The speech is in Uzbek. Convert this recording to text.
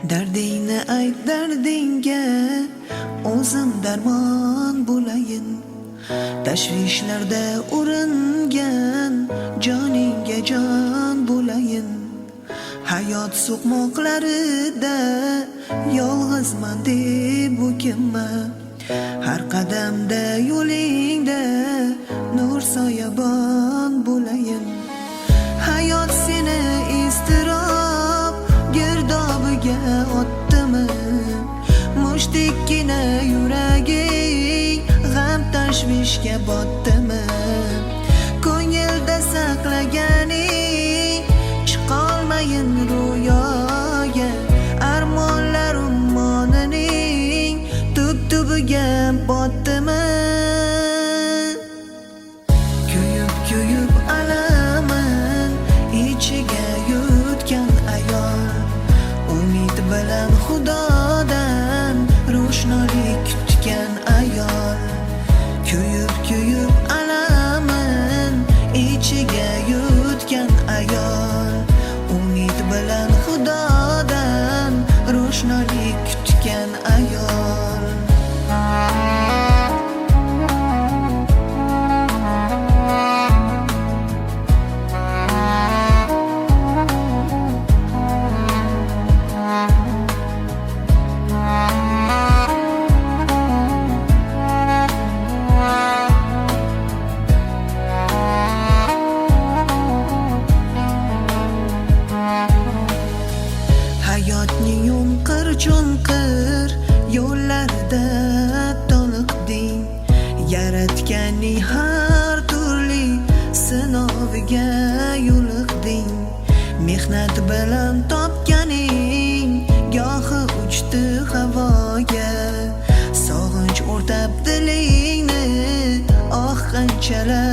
Dardingni ayt dardingga, o'zim darmon bo'layin. Tashvishlarda uringan joningga jon bo'layin. Hayot so'qmoqlarida yolg'izman deb bo'kinma. Har qadamda yo'lingda nur soyabon bo'layin. Hayot seni iztirob girdobiga otdimi? Mushtikkina yuraging g'am tashvishga botdimi? Ko'ngilda saqlaganing chiqolmayin ro'yoga. Armonlar ummonining tub-tubiga botdimi? Kuyib alamin ichiga yutgan ayol, umid bilan Xudodan ro'shnolik kutgan ayol. Kuyib alamin ichiga yutgan ayol, umid bilan Xudodan ro'shnolik kutgan ayol. Hayotning yunqir-chunqir yo'llarida toliqding. Yaratganning har turli sinoviga yo'liqding. Mehnat bilan topganing gohi uchdi havoga. Sog'inch o'rtab dilingni, oh qanchalar